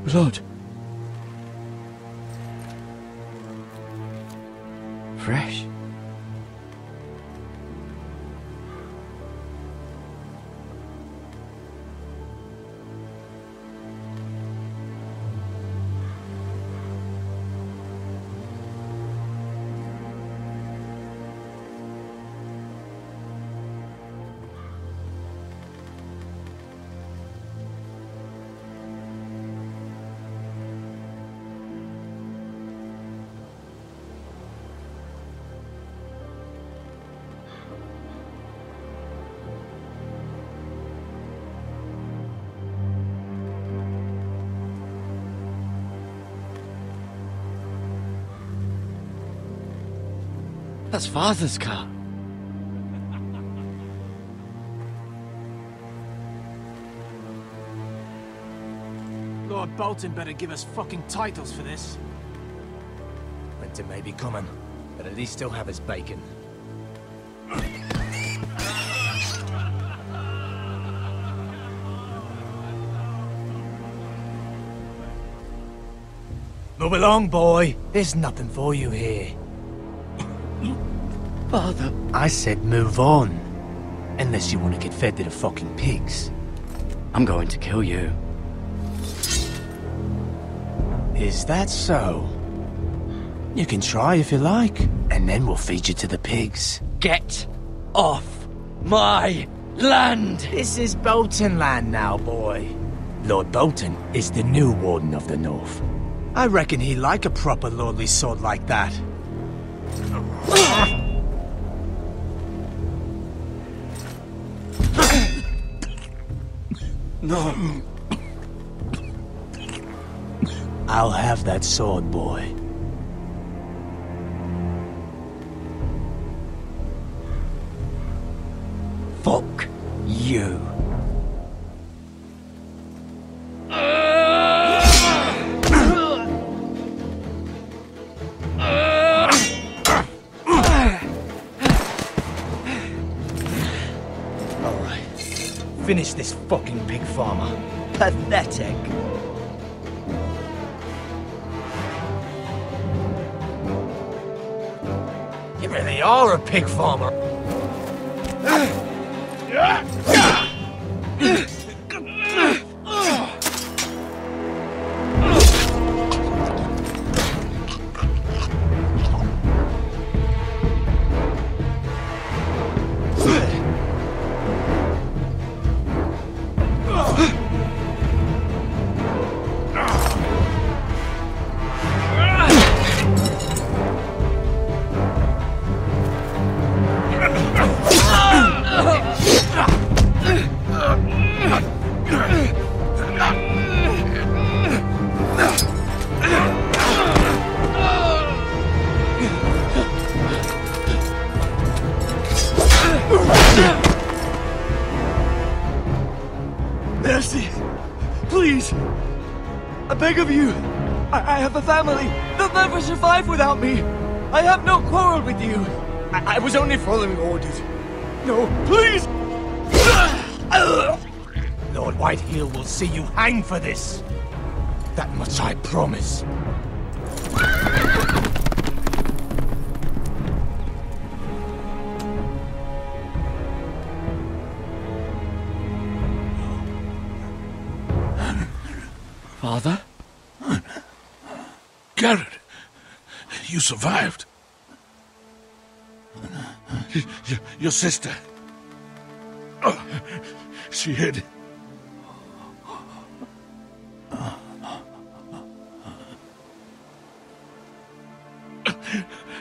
Blood. Fresh. That's Father's car. Lord Bolton better give us fucking titles for this. Winter may be coming, but at least he'll have his bacon. Move along, boy. There's nothing for you here. Father. I said move on. Unless you want to get fed to the fucking pigs. I'm going to kill you. Is that so? You can try if you like, and then we'll feed you to the pigs. Get off my land! This is Bolton land now, boy. Lord Bolton is the new Warden of the North. I reckon he'd like a proper lordly sword like that. No. I'll have that sword, boy. Fuck you. Finish this fucking pig farmer. Pathetic. You really are a pig farmer. Mercy! Please! I beg of you! I have a family! They'll never survive without me! I have no quarrel with you! I was only following orders. No, please! Lord Whitehill will see you hang for this. That much I promise. Father? Garrett, you survived. Your sister. Oh, she hid.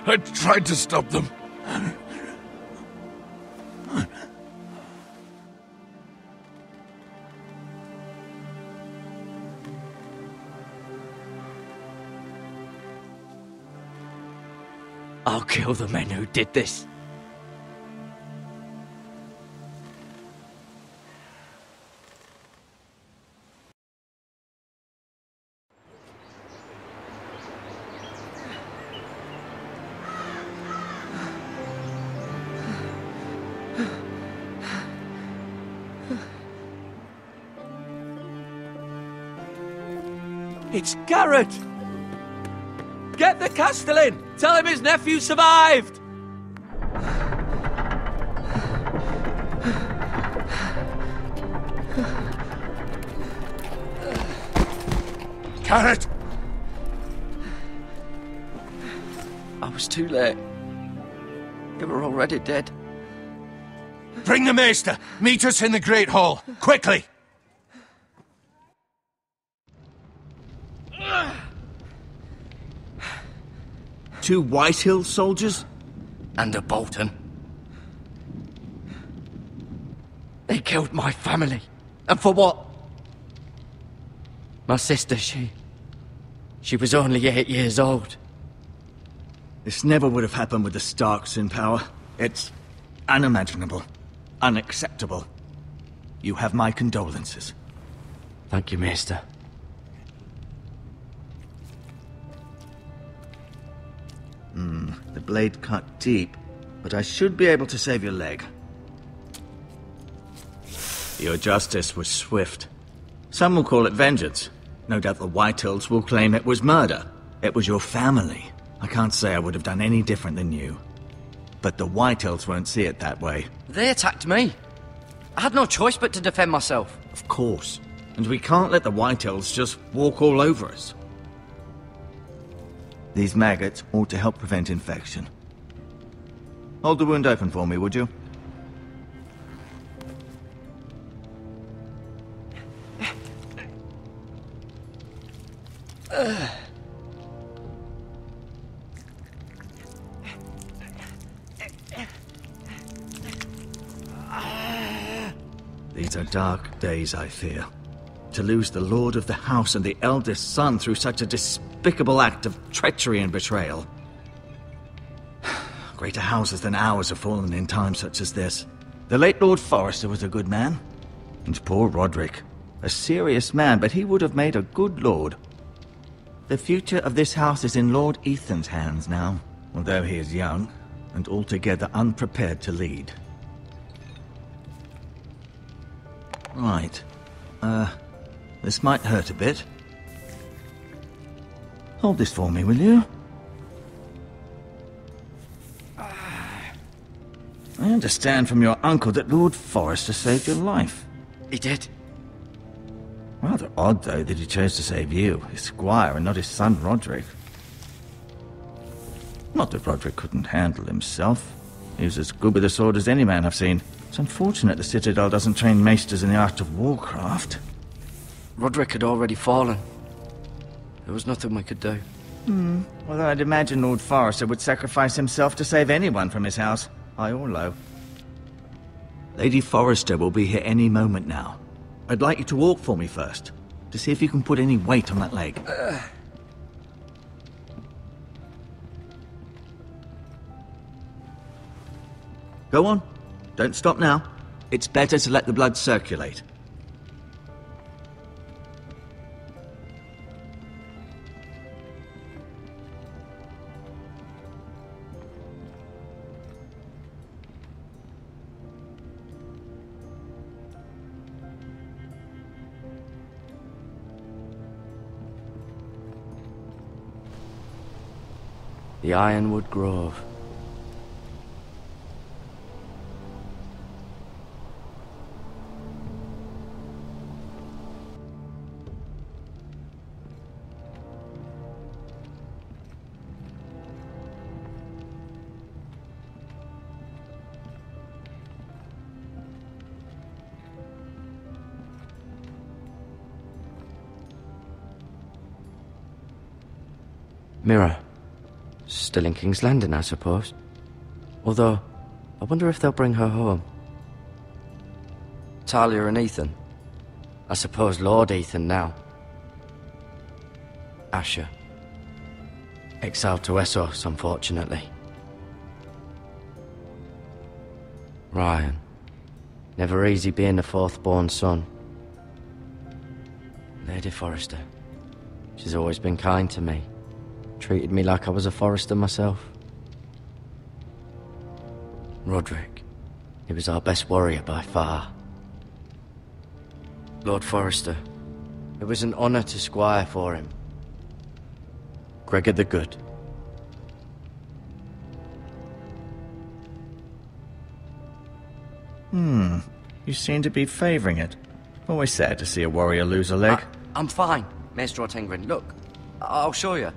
I tried to stop them. I'll kill the men who did this. It's Garrett! Get the Castellan! Tell him his nephew survived! Garrett! I was too late. They were already dead. Bring the Maester! Meet us in the Great Hall! Quickly! Two Whitehill soldiers? And a Bolton. They killed my family. And for what? My sister, she was only 8 years old. This never would have happened with the Starks in power. It's unimaginable. Unacceptable. You have my condolences. Thank you, Maester. The blade cut deep, but I should be able to save your leg. Your justice was swift. Some will call it vengeance. No doubt the Whitehills will claim it was murder. It was your family. I can't say I would have done any different than you. But the Whitehills won't see it that way. They attacked me. I had no choice but to defend myself. Of course. And we can't let the Whitehills just walk all over us. These maggots ought to help prevent infection. Hold the wound open for me, would you? These are dark days, I fear. To lose the lord of the house and the eldest son through such a despicable act of treachery and betrayal. Greater houses than ours have fallen in times such as this. The late Lord Forrester was a good man. And poor Roderick. A serious man, but he would have made a good lord. The future of this house is in Lord Ethan's hands now, although he is young and altogether unprepared to lead. Right. This might hurt a bit. Hold this for me, will you? I understand from your uncle that Lord Forrester saved your life. He did. Rather odd, though, that he chose to save you, his squire, and not his son Roderick. Not that Roderick couldn't handle himself. He was as good with a sword as any man I've seen. It's unfortunate the Citadel doesn't train maesters in the art of warcraft. Roderick had already fallen. There was nothing we could do. Although I'd imagine Lord Forrester would sacrifice himself to save anyone from his house, high or low. Lady Forrester will be here any moment now. I'd like you to walk for me first, to see if you can put any weight on that leg. Go on. Don't stop now. It's better to let the blood circulate. The Ironwood Grove. Mirror. Still in King's Landing, I suppose. Although, I wonder if they'll bring her home. Talia and Ethan. I suppose Lord Ethan now. Asher. Exiled to Essos, unfortunately. Ryan. Never easy being the fourth-born son. Lady Forrester. She's always been kind to me. Treated me like I was a Forrester myself. Roderick. He was our best warrior by far. Lord Forrester. It was an honour to squire for him. Gregor the Good. You seem to be favouring it. Always sad to see a warrior lose a leg. I'm fine, Maestro Tengrin. Look, I'll show you.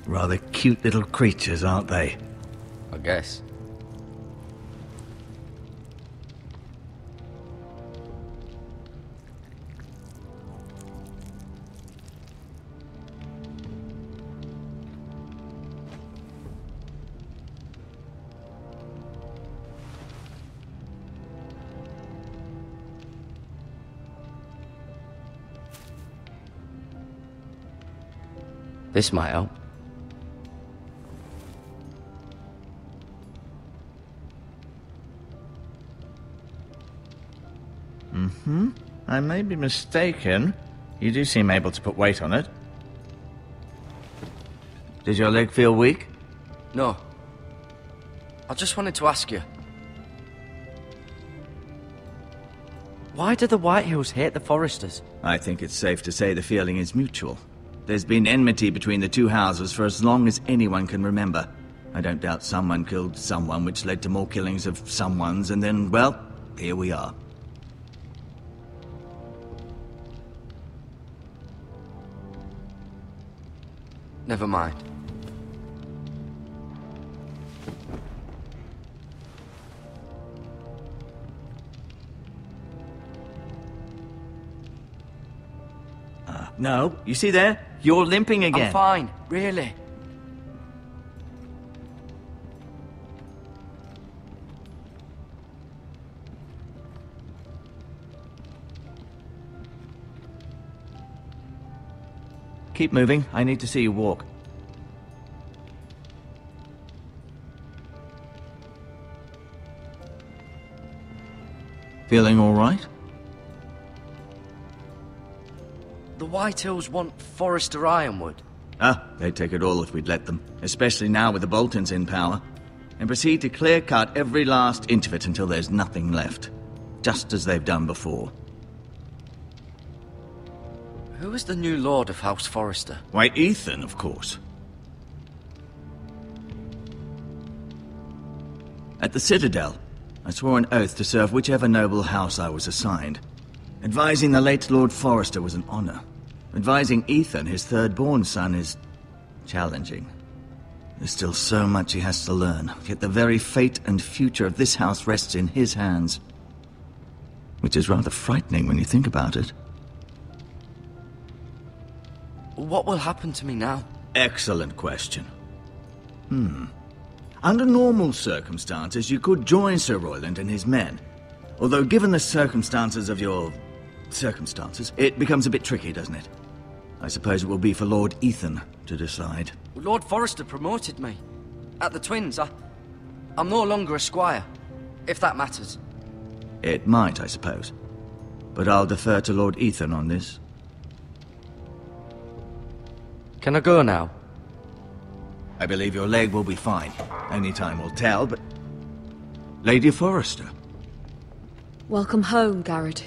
Rather cute little creatures, aren't they? I guess. This might help. I may be mistaken. You do seem able to put weight on it. Does your leg feel weak? No. I just wanted to ask you. Why do the Whitehills hate the Foresters? I think it's safe to say the feeling is mutual. There's been enmity between the two houses for as long as anyone can remember. I don't doubt someone killed someone, which led to more killings of someones, and then, well, here we are. Never mind. No, you see there? You're limping again. I'm fine, really. Keep moving. I need to see you walk. Feeling all right? The Whitehills want Forester Ironwood. They'd take it all if we'd let them, especially now with the Boltons in power, and proceed to clear-cut every last inch of it until there's nothing left, just as they've done before. Who is the new Lord of House Forester? Why, Ethan, of course. At the Citadel, I swore an oath to serve whichever noble house I was assigned. Advising the late Lord Forester was an honor. Advising Ethan, his third-born son, is challenging. There's still so much he has to learn, yet the very fate and future of this house rests in his hands. Which is rather frightening when you think about it. What will happen to me now? Excellent question. Under normal circumstances, you could join Sir Royland and his men. Although given the circumstances of your... circumstances, it becomes a bit tricky, doesn't it? I suppose it will be for Lord Ethan to decide. Lord Forester promoted me. At the Twins, I'm no longer a squire, if that matters. It might, I suppose. But I'll defer to Lord Ethan on this. Can I go now? I believe your leg will be fine. Only time will tell, but... Lady Forester. Welcome home, Garrett.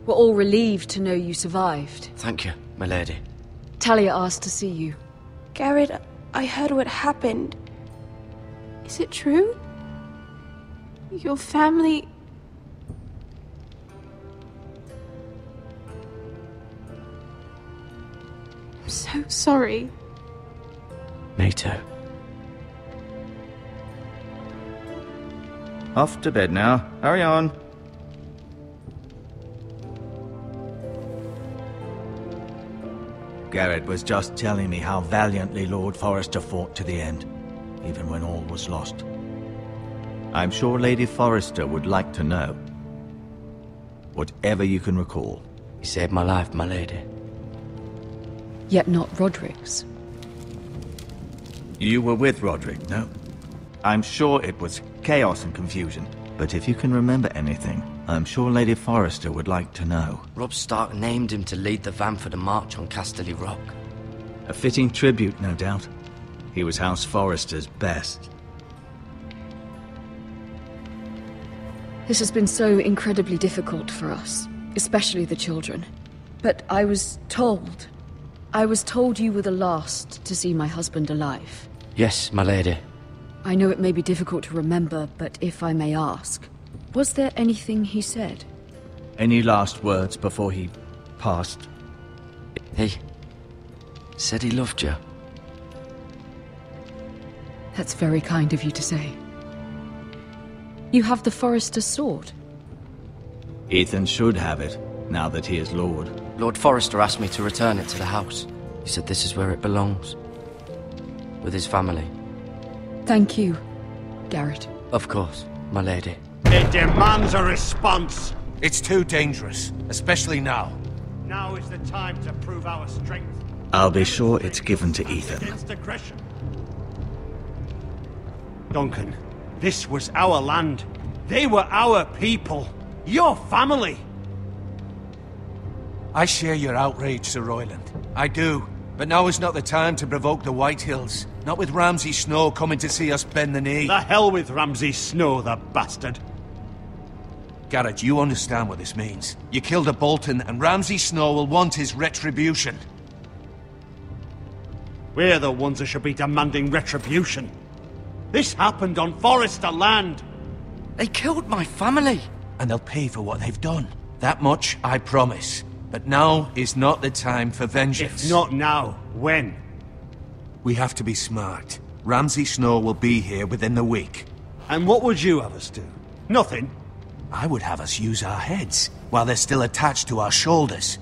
We're all relieved to know you survived. Thank you, my lady. Talia asked to see you. Garrett, I heard what happened. Is it true? Your family... I'm so sorry. Me too. Off to bed now. Hurry on. Garrett was just telling me how valiantly Lord Forester fought to the end, even when all was lost. I'm sure Lady Forester would like to know. Whatever you can recall. You saved my life, my lady. Yet not Roderick's. You were with Roderick, no? I'm sure it was chaos and confusion. But if you can remember anything, I'm sure Lady Forrester would like to know. Robb Stark named him to lead the van for the march on Casterly Rock. A fitting tribute, no doubt. He was House Forrester's best. This has been so incredibly difficult for us, especially the children. But I was told you were the last to see my husband alive. Yes, my lady. I know it may be difficult to remember, but if I may ask, was there anything he said? Any last words before he passed? He said he loved you. That's very kind of you to say. You have the Forrester's sword. Ethan should have it, now that he is Lord. Lord Forrester asked me to return it to the house. He said this is where it belongs. With his family. Thank you, Garrett. Of course, my lady. It demands a response. It's too dangerous, especially now. Now is the time to prove our strength. I'll be sure it's given to Ethan. Against aggression. Duncan, this was our land. They were our people. Your family. I share your outrage, Sir Royland. I do. But now is not the time to provoke the Whitehills. Not with Ramsay Snow coming to see us bend the knee. The hell with Ramsay Snow, the bastard. Garrett, you understand what this means. You killed a Bolton, and Ramsay Snow will want his retribution. We're the ones that should be demanding retribution. This happened on Forrester land. They killed my family. And they'll pay for what they've done. That much I promise. But now is not the time for vengeance. If not now, when? We have to be smart. Ramsay Snow will be here within the week. And what would you have us do? Nothing. I would have us use our heads, while they're still attached to our shoulders.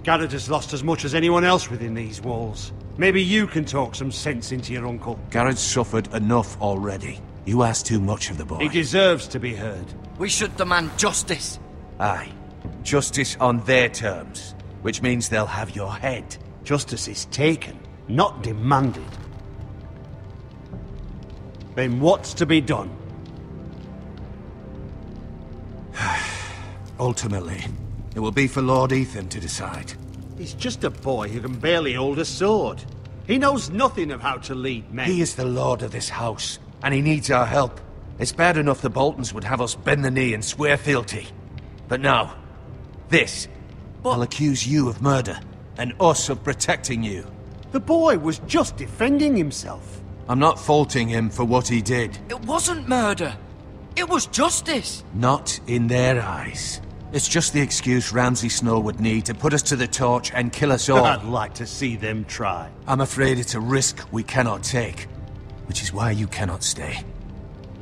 Garrett has lost as much as anyone else within these walls. Maybe you can talk some sense into your uncle. Garrett's suffered enough already. You ask too much of the boy. He deserves to be heard. We should demand justice. Aye. Justice on their terms, which means they'll have your head. Justice is taken, not demanded. Then what's to be done? Ultimately, it will be for Lord Ethan to decide. He's just a boy who can barely hold a sword. He knows nothing of how to lead men. He is the lord of this house, and he needs our help. It's bad enough the Boltons would have us bend the knee and swear fealty. But now, this. I'll accuse you of murder, and us of protecting you. The boy was just defending himself. I'm not faulting him for what he did. It wasn't murder. It was justice. Not in their eyes. It's just the excuse Ramsay Snow would need to put us to the torch and kill us all. I'd like to see them try. I'm afraid it's a risk we cannot take, which is why you cannot stay.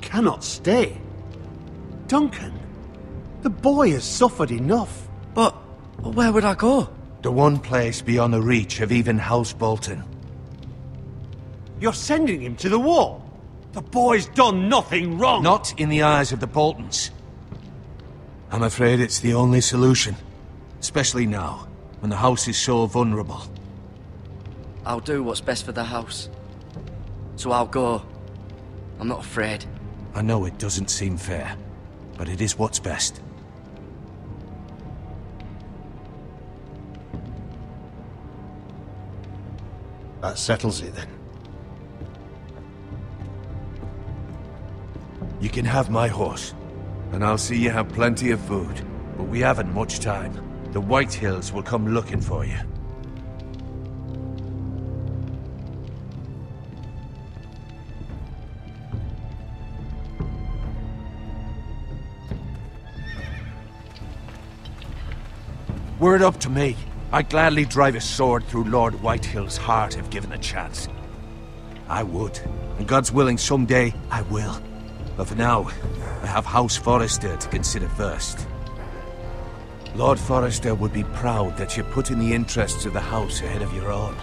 Cannot stay? Duncan, the boy has suffered enough. But where would I go? The one place beyond the reach of even House Bolton. You're sending him to the wall. The boy's done nothing wrong. Not in the eyes of the Boltons. I'm afraid it's the only solution. Especially now, when the house is so vulnerable. I'll do what's best for the house. So I'll go. I'm not afraid. I know it doesn't seem fair, but it is what's best. That settles it then. You can have my horse, and I'll see you have plenty of food. But we haven't much time. The Whitehills will come looking for you. Were it up to me, I'd gladly drive a sword through Lord Whitehill's heart if given a chance. I would, and God's willing someday I will. But for now, I have House Forrester to consider first. Lord Forrester would be proud that you're putting the interests of the house ahead of your own.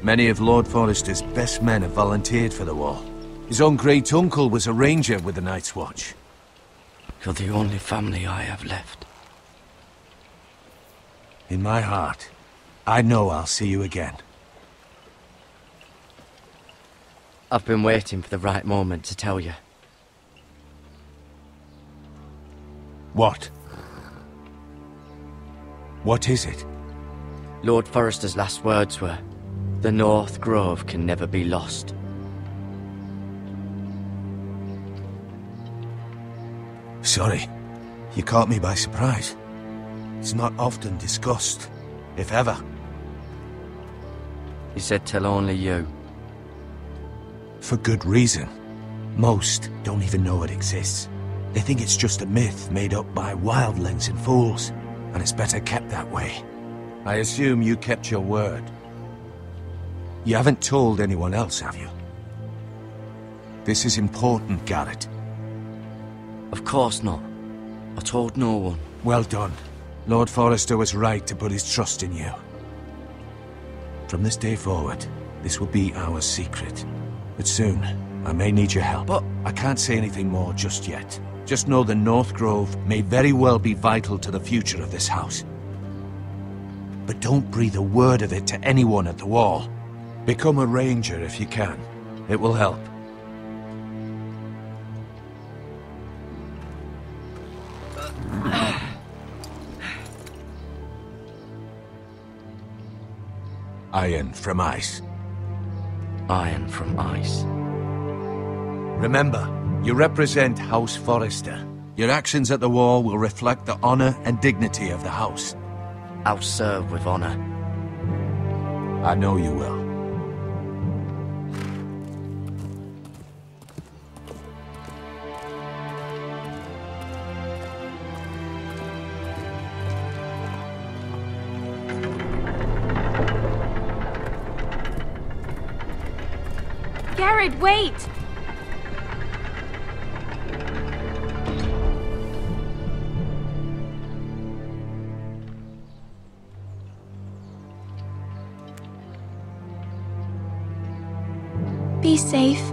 Many of Lord Forrester's best men have volunteered for the war. His own great-uncle was a ranger with the Night's Watch. You're the only family I have left. In my heart, I know I'll see you again. I've been waiting for the right moment to tell you. What? What is it? Lord Forrester's last words were, "The North Grove can never be lost." Sorry. You caught me by surprise. It's not often discussed, if ever. He said tell only you. For good reason. Most don't even know it exists. They think it's just a myth made up by wildlings and fools, and it's better kept that way. I assume you kept your word. You haven't told anyone else, have you? This is important, Garrett. Of course not. I told no one. Well done. Lord Forrester was right to put his trust in you. From this day forward, this will be our secret. But soon, I may need your help. But I can't say anything more just yet. Just know the North Grove may very well be vital to the future of this house. But don't breathe a word of it to anyone at the Wall. Become a ranger if you can. It will help. Iron from ice. Iron from ice. Remember, you represent House Forrester. Your actions at the Wall will reflect the honor and dignity of the house. I'll serve with honor. I know you will. Garrett, wait! Be safe.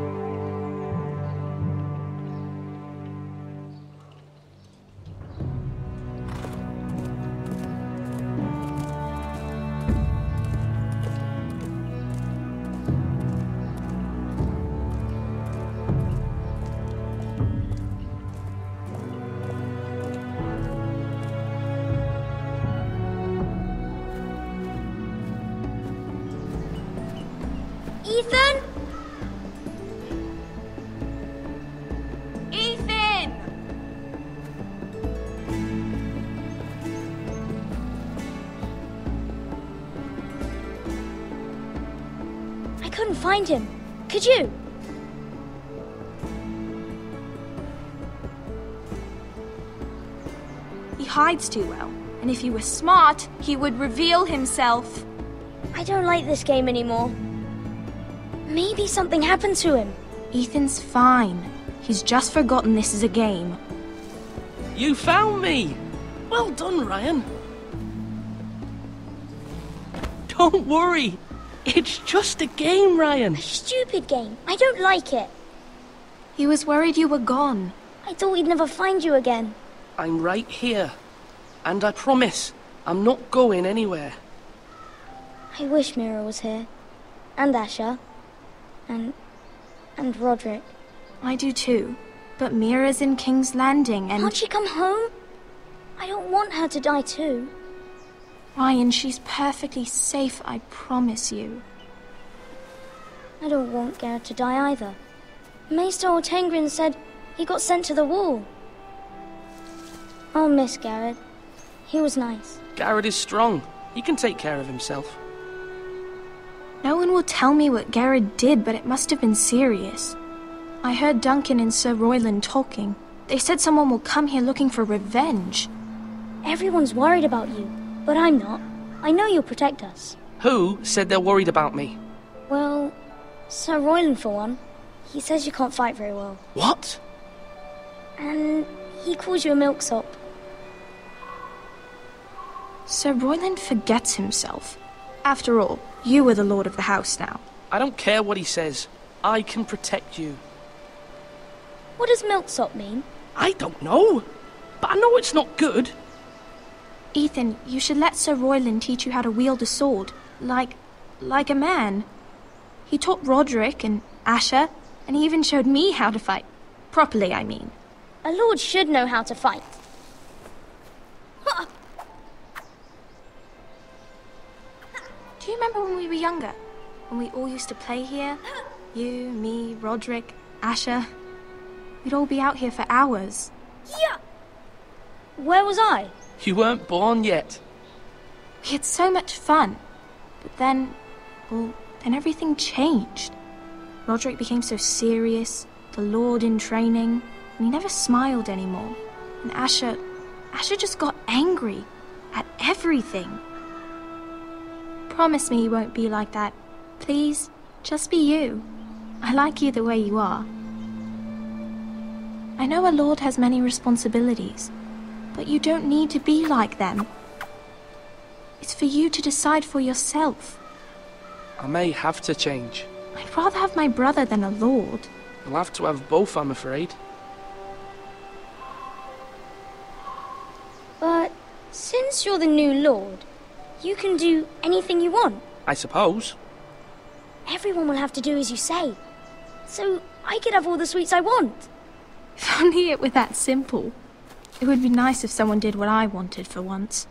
Ethan? Ethan! I couldn't find him. Could you? He hides too well, and if he was smart, he would reveal himself. I don't like this game anymore. Maybe something happened to him. Ethan's fine. He's just forgotten this is a game. You found me! Well done, Ryan. Don't worry. It's just a game, Ryan. Stupid game. I don't like it. He was worried you were gone. I thought we'd never find you again. I'm right here. And I promise, I'm not going anywhere. I wish Mira was here. And Asher. And Roderick. I do too. But Mira's in King's Landing and... Can't she come home? I don't want her to die too. Ryan, she's perfectly safe, I promise you. I don't want Garrett to die either. Maester Ortengrin said he got sent to the Wall. I'll miss Garrett. He was nice. Garrett is strong. He can take care of himself. No one will tell me what Garrett did, but it must have been serious. I heard Duncan and Sir Royland talking. They said someone will come here looking for revenge. Everyone's worried about you, but I'm not. I know you'll protect us. Who said they're worried about me? Well, Sir Royland for one. He says you can't fight very well. What? And he calls you a milksop. Sir Royland forgets himself. After all, you are the lord of the house now. I don't care what he says. I can protect you. What does milksop mean? I don't know. But I know it's not good. Ethan, you should let Sir Royland teach you how to wield a sword. Like a man. He taught Roderick and Asher, and he even showed me how to fight. Properly, I mean. A lord should know how to fight. Do you remember when we were younger? When we all used to play here? You, me, Roderick, Asher. We'd all be out here for hours. Yeah! Where was I? You weren't born yet. We had so much fun. But then, well, then everything changed. Roderick became so serious, the Lord in training, and he never smiled anymore. And Asher just got angry at everything. Promise me you won't be like that. Please, just be you. I like you the way you are. I know a lord has many responsibilities, but you don't need to be like them. It's for you to decide for yourself. I may have to change. I'd rather have my brother than a lord. I'll have to have both, I'm afraid. But since you're the new lord, you can do anything you want. I suppose. Everyone will have to do as you say. So I could have all the sweets I want. If only it were that simple. It would be nice if someone did what I wanted for once.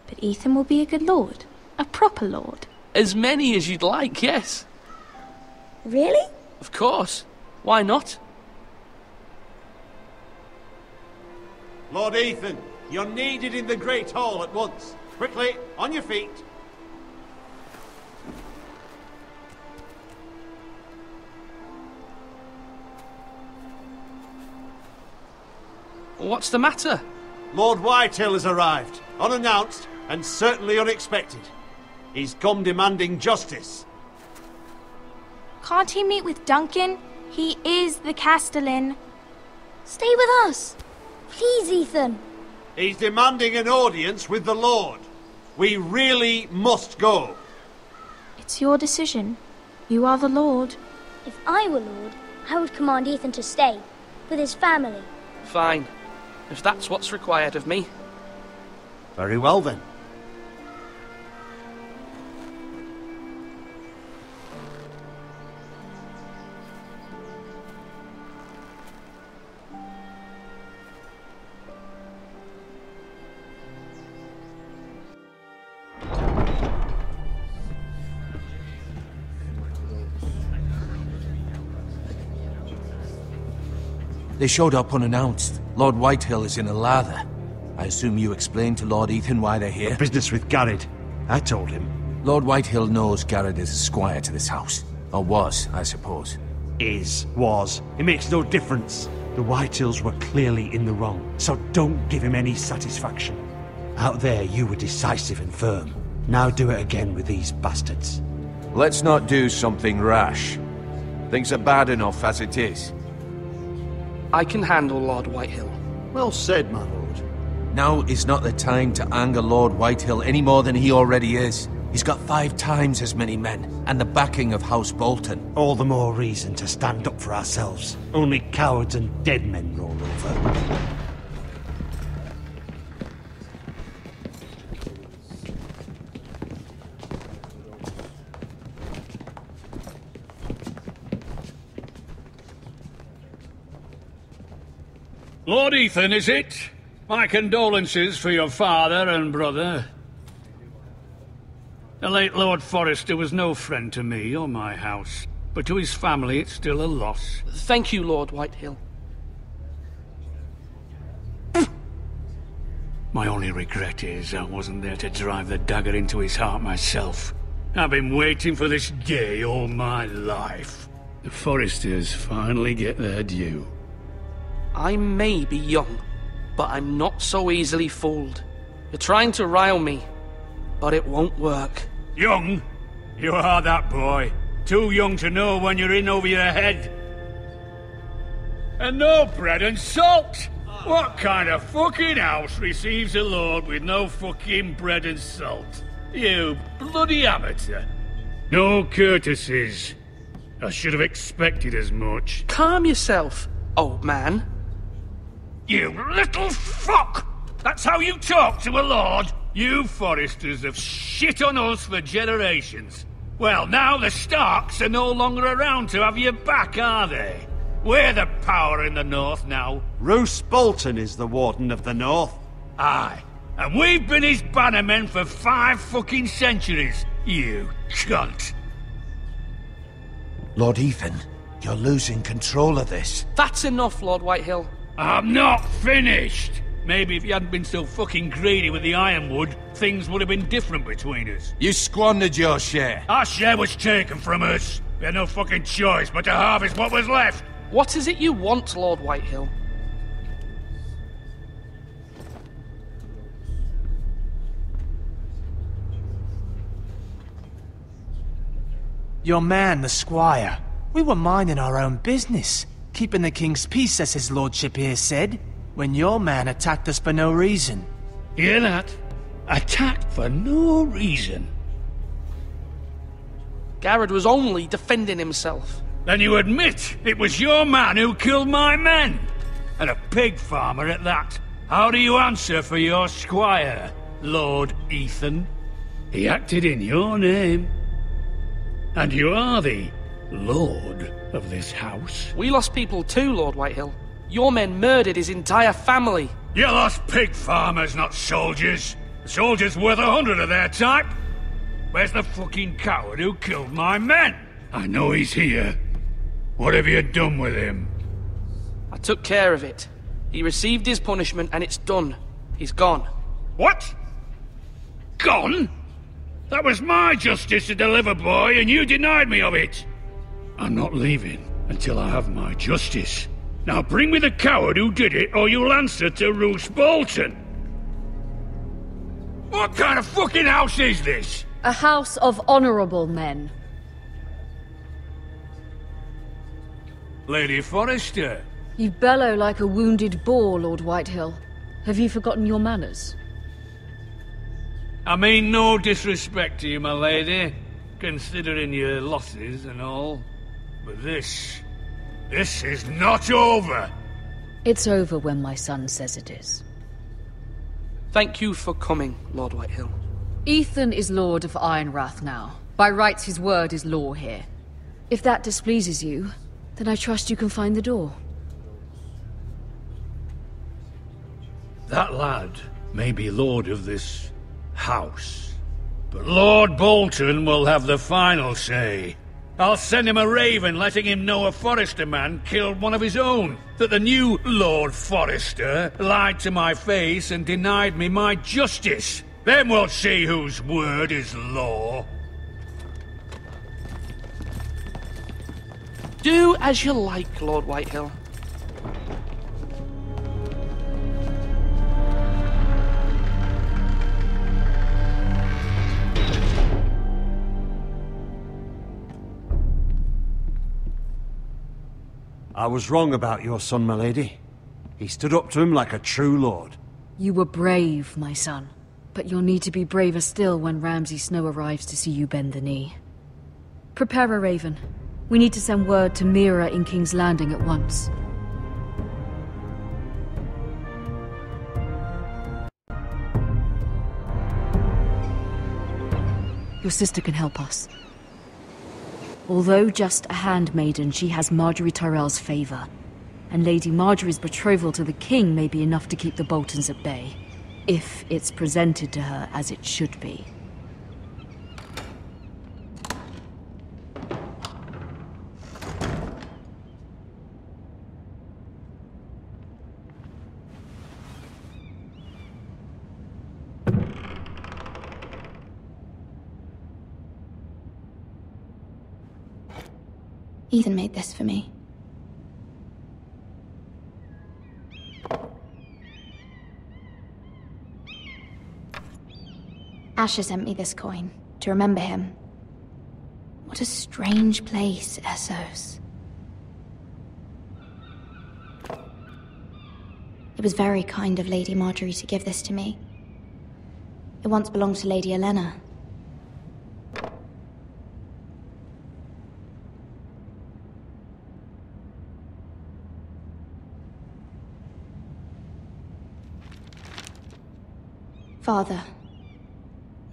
But Ethan will be a good lord. A proper lord. As many as you'd like, yes. Really? Of course. Why not? Lord Ethan, you're needed in the Great Hall at once. Quickly, on your feet. What's the matter? Lord Whitehill has arrived, unannounced and certainly unexpected. He's come demanding justice. Can't he meet with Duncan? He is the Castellan. Stay with us. Please, Ethan. He's demanding an audience with the Lord. We really must go. It's your decision. You are the lord. If I were lord, I would command Ethan to stay, with his family. Fine. If that's what's required of me. Very well then. They showed up unannounced. Lord Whitehill is in a lather. I assume you explained to Lord Ethan why they're here? Business with Garrett. I told him. Lord Whitehill knows Garrett is a squire to this house. Or was, I suppose. Was. It makes no difference. The Whitehills were clearly in the wrong, so don't give him any satisfaction. Out there, you were decisive and firm. Now do it again with these bastards. Let's not do something rash. Things are bad enough as it is. I can handle Lord Whitehill. Well said, my lord. Now is not the time to anger Lord Whitehill any more than he already is. He's got 5 times as many men, and the backing of House Bolton. All the more reason to stand up for ourselves. Only cowards and dead men roll over. Lord Ethan, is it? My condolences for your father and brother. The late Lord Forrester was no friend to me or my house, but to his family it's still a loss. Thank you, Lord Whitehill. My only regret is I wasn't there to drive the dagger into his heart myself. I've been waiting for this day all my life. The Forresters finally get their due. I may be young, but I'm not so easily fooled. You're trying to rile me, but it won't work. Young? You are that boy. Too young to know when you're in over your head. And no bread and salt! What kind of fucking house receives a lord with no fucking bread and salt? You bloody amateur. No courtesies. I should have expected as much. Calm yourself, old man. You little fuck! That's how you talk to a lord? You Forresters have shit on us for generations. Well, now the Starks are no longer around to have your back, are they? We're the power in the north now. Roose Bolton is the Warden of the North. Aye. And we've been his bannermen for 5 fucking centuries, you cunt. Lord Ethan, you're losing control of this. That's enough, Lord Whitehill. I'm not finished! Maybe if you hadn't been so fucking greedy with the ironwood, things would have been different between us. You squandered your share. Our share was taken from us. We had no fucking choice but to harvest what was left. What is it you want, Lord Whitehill? Your man, the squire. We were minding our own business, keeping the king's peace, as his lordship here said, when your man attacked us for no reason. Hear that? Attacked for no reason. Garrett was only defending himself. Then you admit it was your man who killed my men? And a pig farmer at that. How do you answer for your squire, Lord Ethan? He acted in your name. And you are the lord of this house. We lost people too, Lord Whitehill. Your men murdered his entire family. You lost pig farmers, not soldiers. The soldiers worth 100 of their type. Where's the fucking coward who killed my men? I know he's here. What have you done with him? I took care of it. He received his punishment and it's done. He's gone. What? Gone? That was my justice to deliver, boy, and you denied me of it. I'm not leaving until I have my justice. Now bring me the coward who did it, or you'll answer to Roose Bolton. What kind of fucking house is this? A house of honorable men. Lady Forrester. You bellow like a wounded boar, Lord Whitehill. Have you forgotten your manners? I mean no disrespect to you, my lady, considering your losses and all. But this is not over. It's over when my son says it is. Thank you for coming, Lord Whitehill. Ethan is Lord of Ironrath now. By rights, his word is law here. If that displeases you, then I trust you can find the door. That lad may be lord of this house, but Lord Bolton will have the final say. I'll send him a raven letting him know a Forrester man killed one of his own, that the new Lord Forrester lied to my face and denied me my justice. Then we'll see whose word is law. Do as you like, Lord Whitehill. I was wrong about your son, my lady. He stood up to him like a true lord. You were brave, my son. But you'll need to be braver still when Ramsay Snow arrives to see you bend the knee. Prepare a raven. We need to send word to Mira in King's Landing at once. Your sister can help us. Although just a handmaiden, she has Marjorie Tyrell's favor. And Lady Marjorie's betrothal to the king may be enough to keep the Boltons at bay. If it's presented to her as it should be. Ethan made this for me. Asher sent me this coin to remember him. What a strange place, Essos. It was very kind of Lady Marjorie to give this to me. It once belonged to Lady Elena. Father,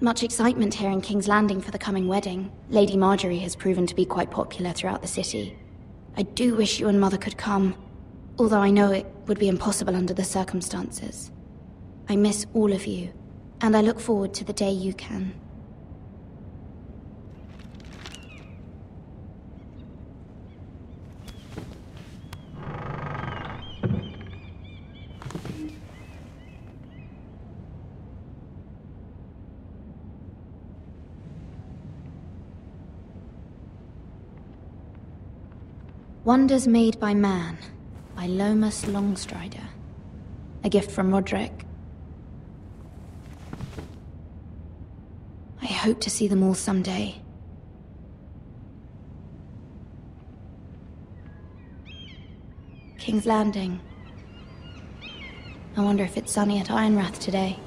Much excitement here in King's Landing for the coming wedding. Lady Marjorie has proven to be quite popular throughout the city. I do wish you and Mother could come, although I know it would be impossible under the circumstances. I miss all of you, and I look forward to the day you can. Wonders Made by Man, by Lomas Longstrider. A gift from Roderick. I hope to see them all someday. King's Landing. I wonder if it's sunny at Ironrath today.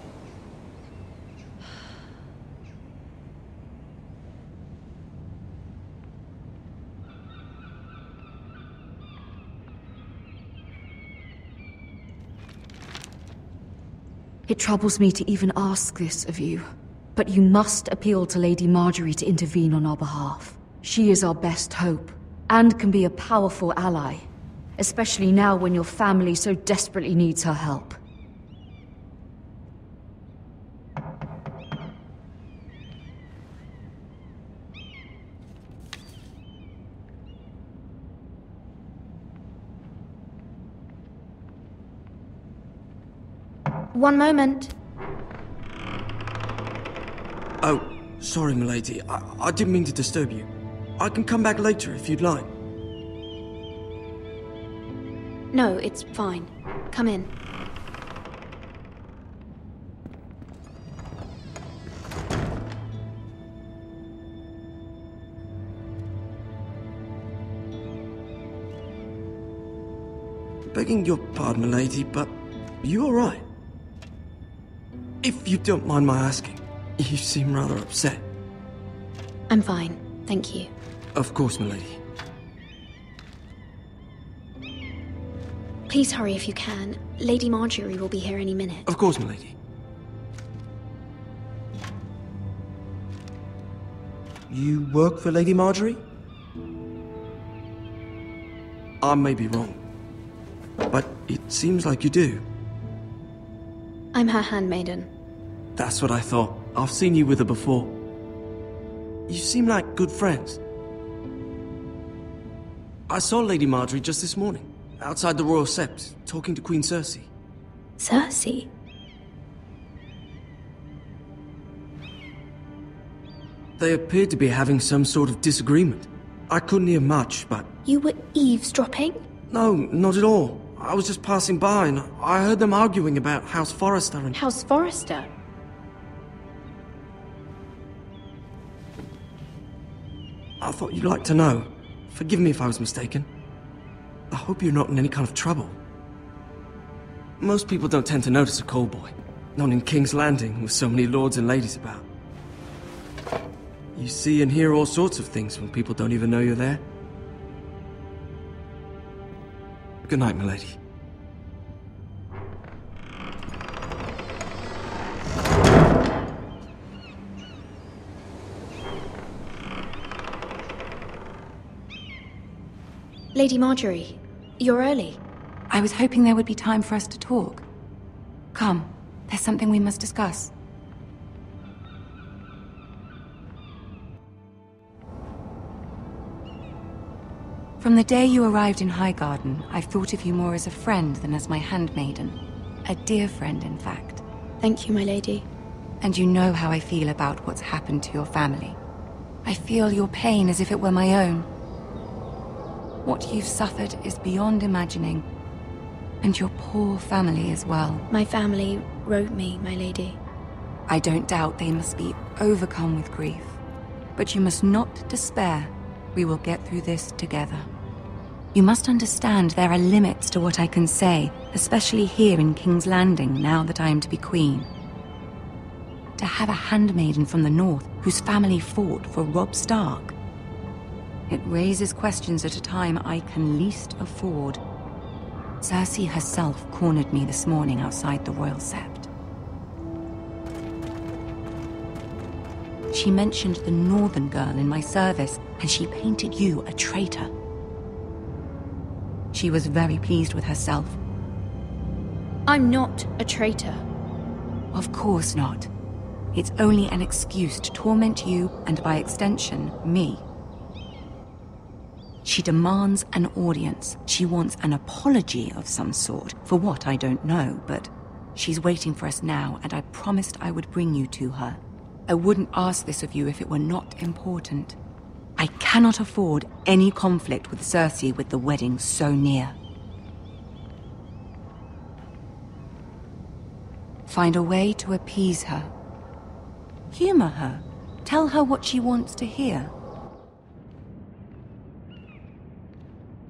It troubles me to even ask this of you, but you must appeal to Lady Marjorie to intervene on our behalf. She is our best hope, and can be a powerful ally, especially now when your family so desperately needs her help. One moment. Oh, sorry, milady. I didn't mean to disturb you. I can come back later if you'd like. No, it's fine. Come in. Begging your pardon, milady, but you all right? If you don't mind my asking, you seem rather upset. I'm fine, thank you. Of course, milady. Please hurry if you can. Lady Marjorie will be here any minute. Of course, milady. You work for Lady Marjorie? I may be wrong, but it seems like you do. I'm her handmaiden. That's what I thought. I've seen you with her before. You seem like good friends. I saw Lady Marjorie just this morning, outside the Royal Sept, talking to Queen Cersei. Cersei? They appeared to be having some sort of disagreement. I couldn't hear much, but... You were eavesdropping? No, not at all. I was just passing by and I heard them arguing about House Forrester and... House Forrester? I thought you'd like to know. Forgive me if I was mistaken. I hope you're not in any kind of trouble. Most people don't tend to notice a callboy. Not in King's Landing, with so many lords and ladies about. You see and hear all sorts of things when people don't even know you're there. Good night, milady. Lady Marjorie, you're early. I was hoping there would be time for us to talk. Come, there's something we must discuss. From the day you arrived in Highgarden, I've thought of you more as a friend than as my handmaiden. A dear friend, in fact. Thank you, my lady. And you know how I feel about what's happened to your family. I feel your pain as if it were my own. What you've suffered is beyond imagining. And your poor family as well. My family wrote me, my lady. I don't doubt they must be overcome with grief. But you must not despair. We will get through this together. You must understand there are limits to what I can say, especially here in King's Landing, now that I am to be queen. To have a handmaiden from the north whose family fought for Robb Stark. It raises questions at a time I can least afford. Cersei herself cornered me this morning outside the Royal Sept. She mentioned the northern girl in my service, and she painted you a traitor. She was very pleased with herself. I'm not a traitor. Of course not. It's only an excuse to torment you, and by extension, me. She demands an audience. She wants an apology of some sort, for what I don't know, but she's waiting for us now, and I promised I would bring you to her. I wouldn't ask this of you if it were not important. I cannot afford any conflict with Cersei with the wedding so near. Find a way to appease her. Humor her. Tell her what she wants to hear.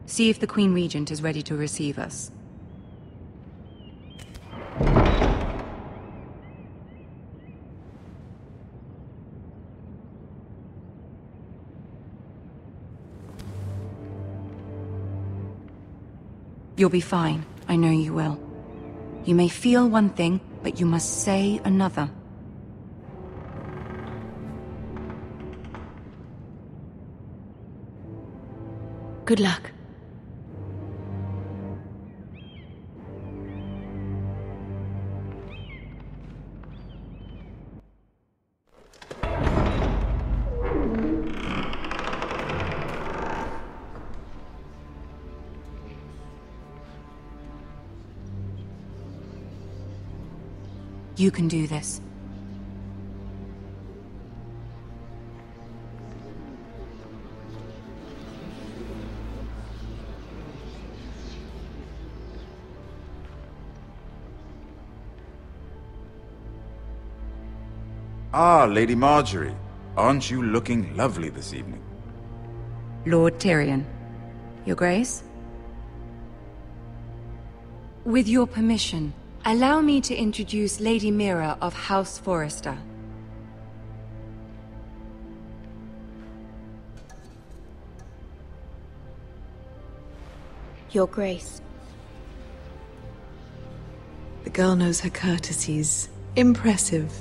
See if the Queen Regent is ready to receive us. You'll be fine. I know you will. You may feel one thing, but you must say another. Good luck. You can do this. Ah, Lady Marjorie. Aren't you looking lovely this evening? Lord Tyrion. Your Grace? With your permission, allow me to introduce Lady Mira of House Forrester. Your Grace. The girl knows her courtesies. Impressive.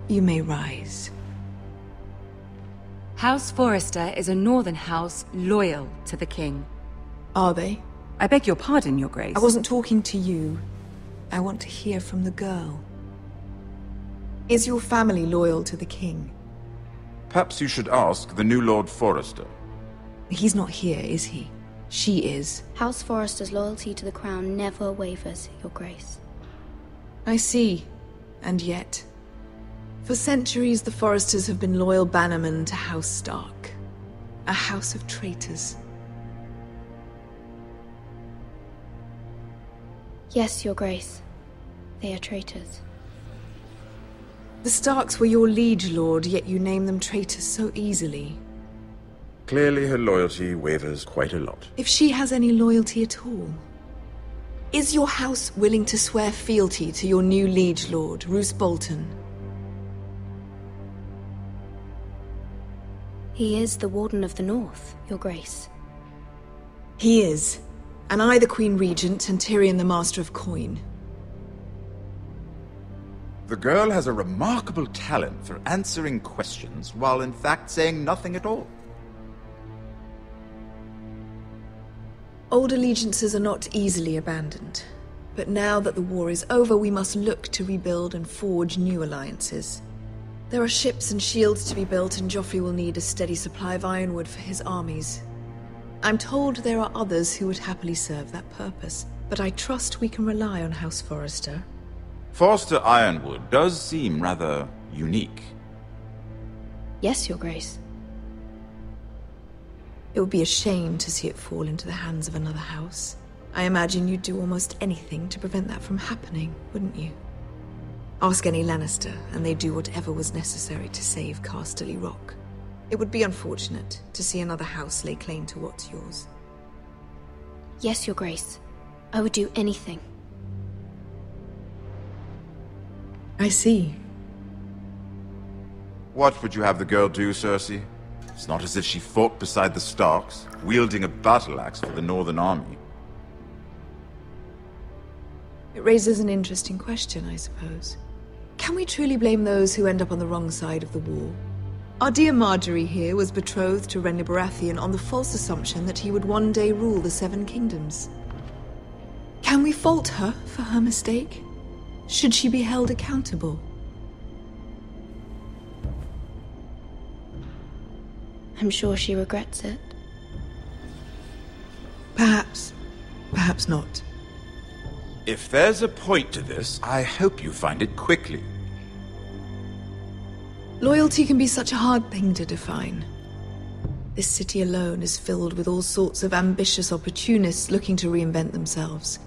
You may rise. House Forrester is a northern house loyal to the king. Are they? I beg your pardon, Your Grace. I wasn't talking to you. I want to hear from the girl. Is your family loyal to the king? Perhaps you should ask the new Lord Forrester. He's not here, is he? She is. House Forrester's loyalty to the crown never wavers, Your Grace. I see. And yet... For centuries, the Forresters have been loyal bannermen to House Stark. A house of traitors. Yes, Your Grace. They are traitors. The Starks were your liege lord, yet you name them traitors so easily. Clearly her loyalty wavers quite a lot. If she has any loyalty at all. Is your house willing to swear fealty to your new liege lord, Roose Bolton? He is the Warden of the North, Your Grace. He is. And I the Queen Regent, and Tyrion the Master of Coin. The girl has a remarkable talent for answering questions, while in fact saying nothing at all. Old allegiances are not easily abandoned. But now that the war is over, we must look to rebuild and forge new alliances. There are ships and shields to be built, and Joffrey will need a steady supply of ironwood for his armies. I'm told there are others who would happily serve that purpose, but I trust we can rely on House Forrester. Forster Ironwood does seem rather unique. Yes, Your Grace. It would be a shame to see it fall into the hands of another house. I imagine you'd do almost anything to prevent that from happening, wouldn't you? Ask any Lannister, and they'd do whatever was necessary to save Casterly Rock. It would be unfortunate to see another house lay claim to what's yours. Yes, Your Grace. I would do anything. I see. What would you have the girl do, Cersei? It's not as if she fought beside the Starks, wielding a battle axe for the Northern Army. It raises an interesting question, I suppose. Can we truly blame those who end up on the wrong side of the war? Our dear Marjorie here was betrothed to Renly Baratheon on the false assumption that he would one day rule the Seven Kingdoms. Can we fault her for her mistake? Should she be held accountable? I'm sure she regrets it. Perhaps. Perhaps not. If there's a point to this, I hope you find it quickly. Loyalty can be such a hard thing to define. This city alone is filled with all sorts of ambitious opportunists looking to reinvent themselves,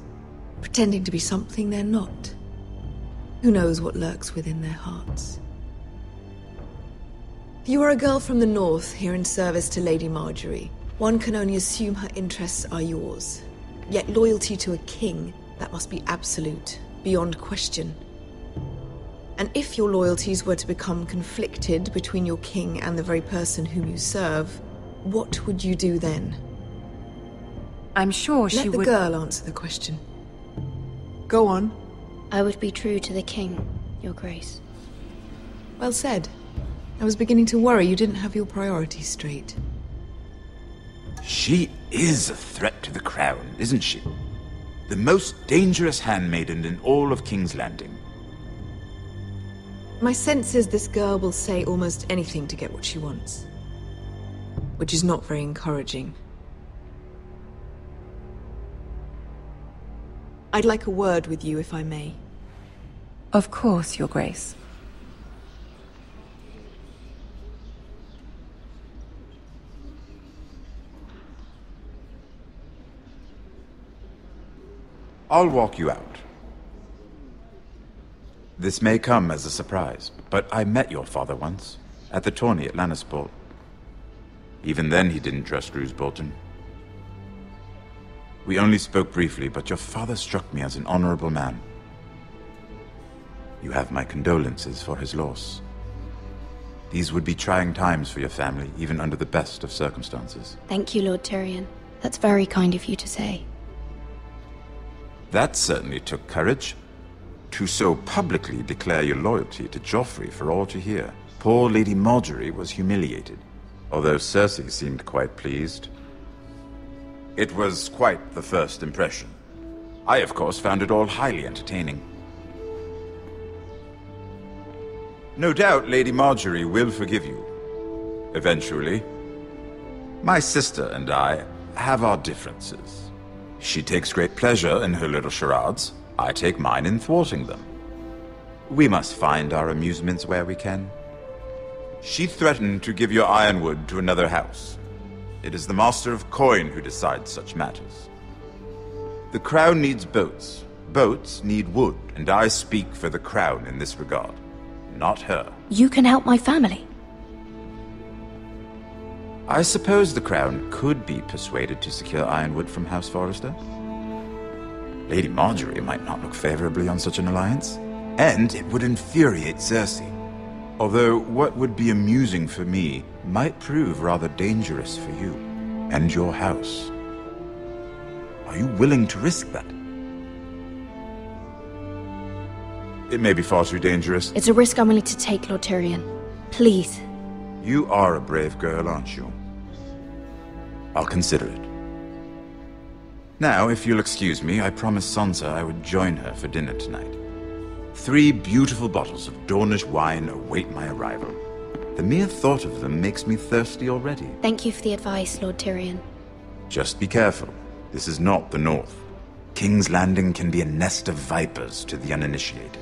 pretending to be something they're not. Who knows what lurks within their hearts? You are a girl from the north, here in service to Lady Marjorie. One can only assume her interests are yours. Yet loyalty to a king, that must be absolute, beyond question. And if your loyalties were to become conflicted between your king and the very person whom you serve, what would you do then? I'm sure she would... Let the girl answer the question. Go on. I would be true to the king, Your Grace. Well said. I was beginning to worry you didn't have your priorities straight. She is a threat to the crown, isn't she? The most dangerous handmaiden in all of King's Landing. My sense is this girl will say almost anything to get what she wants. Which is not very encouraging. I'd like a word with you, if I may. Of course, Your Grace. I'll walk you out. This may come as a surprise, but I met your father once, at the tourney at Lannisport. Even then he didn't trust Roose Bolton. We only spoke briefly, but your father struck me as an honorable man. You have my condolences for his loss. These would be trying times for your family, even under the best of circumstances. Thank you, Lord Tyrion. That's very kind of you to say. That certainly took courage. To so publicly declare your loyalty to Joffrey for all to hear. Poor Lady Marjorie was humiliated, although Cersei seemed quite pleased. It was quite the first impression. I, of course, found it all highly entertaining. No doubt Lady Marjorie will forgive you. Eventually. My sister and I have our differences. She takes great pleasure in her little charades. I take mine in thwarting them. We must find our amusements where we can. She threatened to give your ironwood to another house. It is the Master of Coin who decides such matters. The Crown needs boats. Boats need wood, and I speak for the Crown in this regard, not her. You can help my family. I suppose the Crown could be persuaded to secure ironwood from House Forrester. Lady Marjorie might not look favorably on such an alliance, and it would infuriate Cersei. Although what would be amusing for me might prove rather dangerous for you and your house. Are you willing to risk that? It may be far too dangerous. It's a risk I'm willing to take, Lord Tyrion. Please. You are a brave girl, aren't you? I'll consider it. Now, if you'll excuse me, I promised Sansa I would join her for dinner tonight. 3 beautiful bottles of Dornish wine await my arrival. The mere thought of them makes me thirsty already. Thank you for the advice, Lord Tyrion. Just be careful. This is not the North. King's Landing can be a nest of vipers to the uninitiated.